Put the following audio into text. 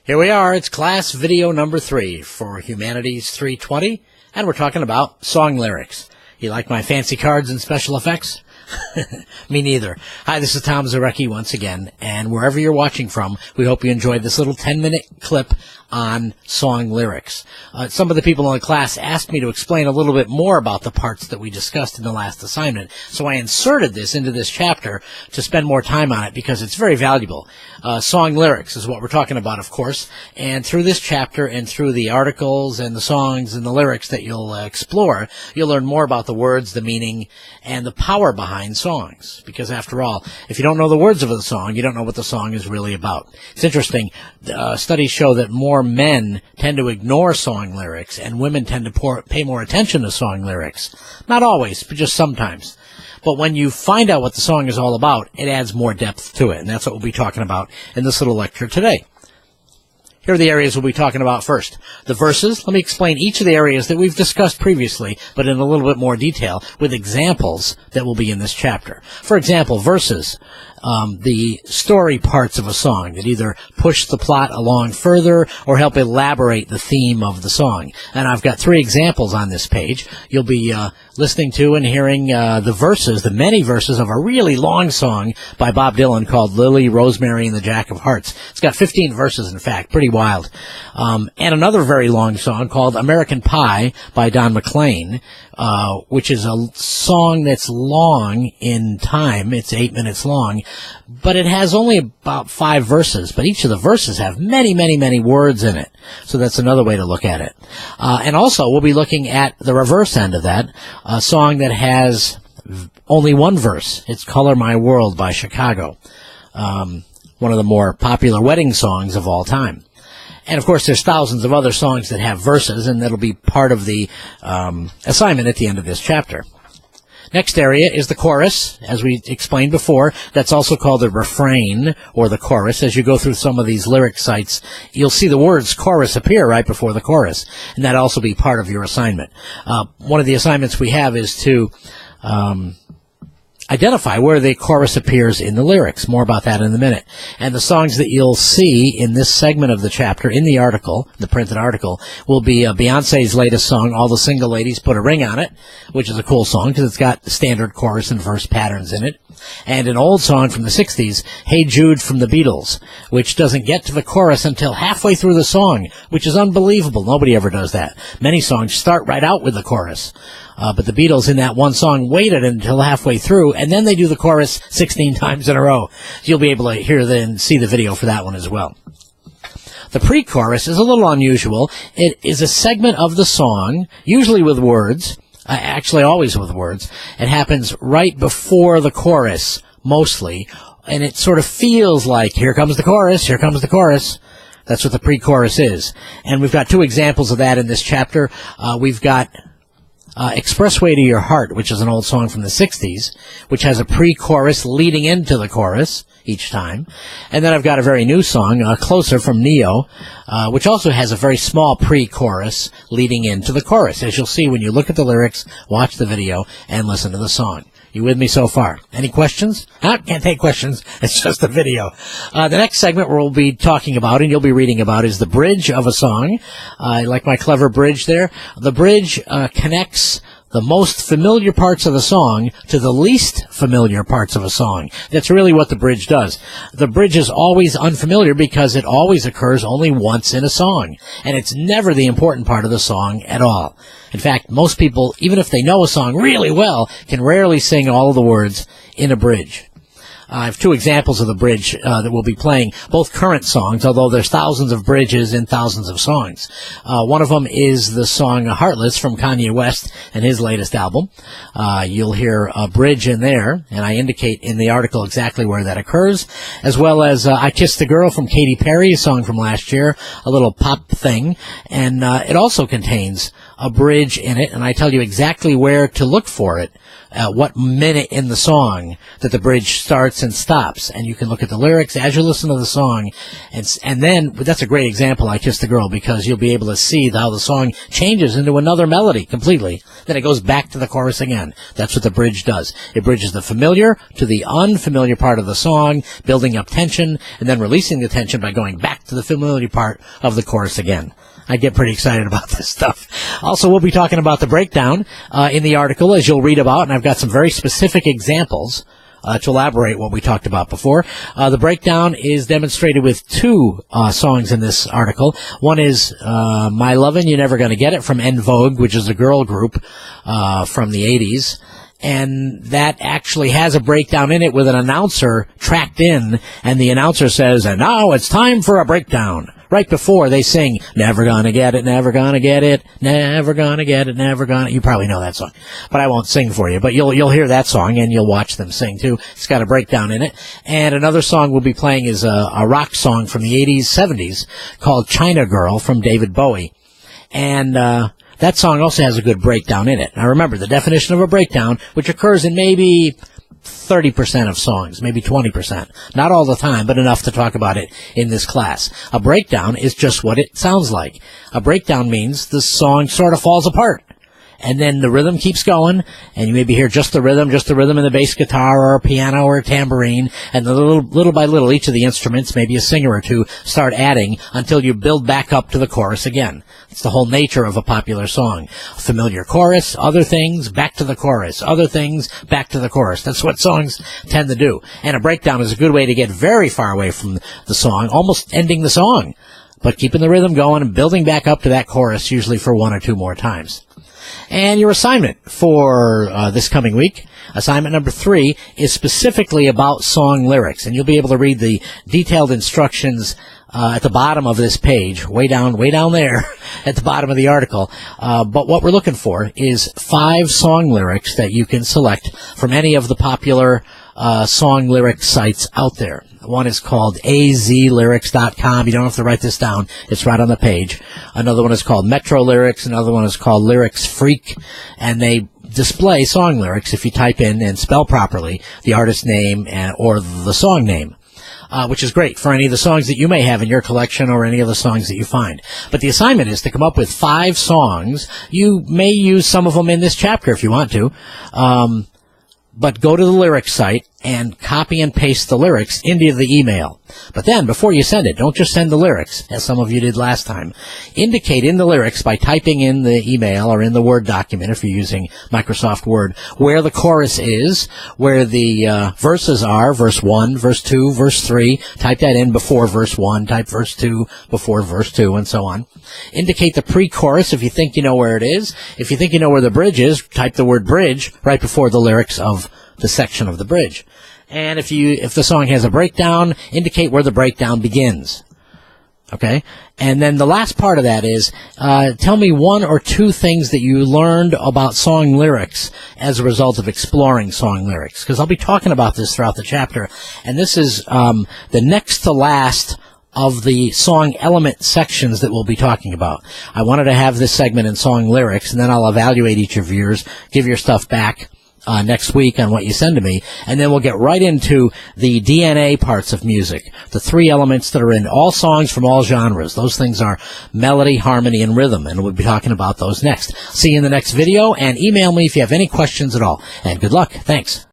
Here we are. It's class video number 3 for Humanities 320, and we're talking about song lyrics. You like my fancy cards and special effects? Me neither. Hi, this is Tom Zarecki once again, and wherever you're watching from, we hope you enjoyed this little 10-minute clip on song lyrics. Some of the people in the class asked me to explain a little bit more about the parts that we discussed in the last assignment, so I inserted this into this chapter to spend more time on it because it's very valuable. Song lyrics is what we're talking about, of course, and through this chapter and through the articles and the songs and the lyrics that you'll explore, you'll learn more about the words, the meaning, and the power behind songs. Because after all, if you don't know the words of the song, you don't know what the song is really about. It's interesting. Studies show that more men tend to ignore song lyrics and women tend to pay more attention to song lyrics. Not always, but just sometimes. But when you find out what the song is all about, it adds more depth to it. And that's what we'll be talking about in this little lecture today. Here are the areas we'll be talking about first. The verses. Let me explain each of the areas that we've discussed previously, but in a little bit more detail, with examples that will be in this chapter. For example, verses. The story parts of a song that either push the plot along further or help elaborate the theme of the song. And I've got 3 examples on this page. You'll be listening to and hearing the verses, the many verses of a really long song by Bob Dylan called Lily, Rosemary, and the Jack of Hearts. It's got 15 verses, in fact, pretty wild. And another very long song called American Pie by Don McLean, which is a song that's long in time. It's 8 minutes long, but it has only about 5 verses, but each of the verses have many, many, many words in it. So that's another way to look at it. And also, we'll be looking at the reverse end of that, a song that has only one verse. It's Color My World by Chicago, one of the more popular wedding songs of all time. And, of course, there's thousands of other songs that have verses, and that'll be part of the assignment at the end of this chapter. Next area is the chorus, as we explained before. That's also called the refrain, or the chorus. As you go through some of these lyric sites, you'll see the words chorus appear right before the chorus, and that'll also be part of your assignment. One of the assignments we have is to identify where the chorus appears in the lyrics. More about that in a minute. And the songs that you'll see in this segment of the chapter, in the article, the printed article, will be Beyonce's latest song, All the Single Ladies Put a Ring on It, which is a cool song because it's got standard chorus and verse patterns in it. And an old song from the 60s, Hey Jude from the Beatles, which doesn't get to the chorus until halfway through the song, which is unbelievable. Nobody ever does that. Many songs start right out with the chorus. But the Beatles in that one song waited until halfway through, and then they do the chorus 16 times in a row. So you'll be able to hear and see the video for that one as well. The pre-chorus is a little unusual. It is a segment of the song, usually with words, actually always with words. It happens right before the chorus, mostly, and it sort of feels like, here comes the chorus, here comes the chorus. That's what the pre-chorus is. And we've got 2 examples of that in this chapter. We've got Expressway to Your Heart, which is an old song from the 60s, which has a pre-chorus leading into the chorus each time. And then I've got a very new song, Closer from Neo, which also has a very small pre-chorus leading into the chorus, as you'll see when you look at the lyrics, watch the video, and listen to the song. You with me so far? Any questions? Can't take questions. It's just a video. The next segment we'll be talking about and you'll be reading about is the bridge of a song. I like my clever bridge there. The bridge connects the most familiar parts of the song to the least familiar parts of a song. That's really what the bridge does. The bridge is always unfamiliar because it always occurs only once in a song, and it's never the important part of the song at all. In fact, most people, even if they know a song really well, can rarely sing all of the words in a bridge. I have 2 examples of the bridge that we'll be playing, both current songs, although there's thousands of bridges in thousands of songs. One of them is the song Heartless from Kanye West and his latest album. You'll hear a bridge in there, and I indicate in the article exactly where that occurs, as well as I Kissed the Girl from Katy Perry, a song from last year, a little pop thing, and it also contains a bridge in it, and I tell you exactly where to look for it, what minute in the song that the bridge starts and stops. And you can look at the lyrics as you listen to the song, and then, that's a great example, I Kissed the Girl, because you'll be able to see how the song changes into another melody completely. Then it goes back to the chorus again. That's what the bridge does. It bridges the familiar to the unfamiliar part of the song, building up tension, and then releasing the tension by going back to the familiar part of the chorus again. I get pretty excited about this stuff. Also, we'll be talking about the breakdown in the article, as you'll read about, and I've got some very specific examples to elaborate what we talked about before. The breakdown is demonstrated with two songs in this article. One is My Lovin' You Never Gonna Get It from En Vogue, which is a girl group from the 80s. And that actually has a breakdown in it with an announcer tracked in, and the announcer says, and now it's time for a breakdown. Right before they sing, never gonna get it, never gonna get it, never gonna get it, never gonna. You probably know that song, but I won't sing for you. But you'll hear that song and you'll watch them sing too. It's got a breakdown in it. And another song we'll be playing is a rock song from the 80s, 70s called China Girl from David Bowie. And that song also has a good breakdown in it. Now remember, the definition of a breakdown, which occurs in maybe 30% of songs, maybe 20%. Not all the time, but enough to talk about it in this class. A breakdown is just what it sounds like. A breakdown means the song sort of falls apart. And then the rhythm keeps going, and you maybe hear just the rhythm in the bass guitar or a piano or a tambourine, and little by little, each of the instruments, maybe a singer or two, start adding until you build back up to the chorus again. It's the whole nature of a popular song. A familiar chorus, other things, back to the chorus, other things, back to the chorus. That's what songs tend to do. And a breakdown is a good way to get very far away from the song, almost ending the song, but keeping the rhythm going and building back up to that chorus, usually for one or two more times. And your assignment for this coming week, assignment number 3, is specifically about song lyrics. And you'll be able to read the detailed instructions at the bottom of this page, way down there at the bottom of the article. But what we're looking for is 5 song lyrics that you can select from any of the popular song lyric sites out there. One is called azlyrics.com. You don't have to write this down. It's right on the page. Another one is called Metro Lyrics. Another one is called Lyrics Freak. And they display song lyrics if you type in and spell properly the artist name or the song name. Which is great for any of the songs that you may have in your collection or any of the songs that you find. But the assignment is to come up with 5 songs. You may use some of them in this chapter if you want to. But go to the lyrics site and copy and paste the lyrics into the email. But then, before you send it, don't just send the lyrics, as some of you did last time. Indicate in the lyrics by typing in the email or in the Word document, if you're using Microsoft Word, where the chorus is, where the verses are, verse 1, verse 2, verse 3. Type that in before verse 1, type verse 2 before verse 2, and so on. Indicate the pre-chorus if you think you know where it is. If you think you know where the bridge is, type the word bridge right before the lyrics of the section of the bridge. And if the song has a breakdown, indicate where the breakdown begins. Okay? And then the last part of that is, tell me 1 or 2 things that you learned about song lyrics as a result of exploring song lyrics. Because I'll be talking about this throughout the chapter. And this is the next to last of the song element sections that we'll be talking about. I wanted to have this segment in song lyrics, and then I'll evaluate each of yours, give your stuff back next week on what you send to me, and then we'll get right into the DNA parts of music, the 3 elements that are in all songs from all genres. Those things are melody, harmony, and rhythm, and we'll be talking about those next. See you in the next video, and email me if you have any questions at all. And good luck. Thanks.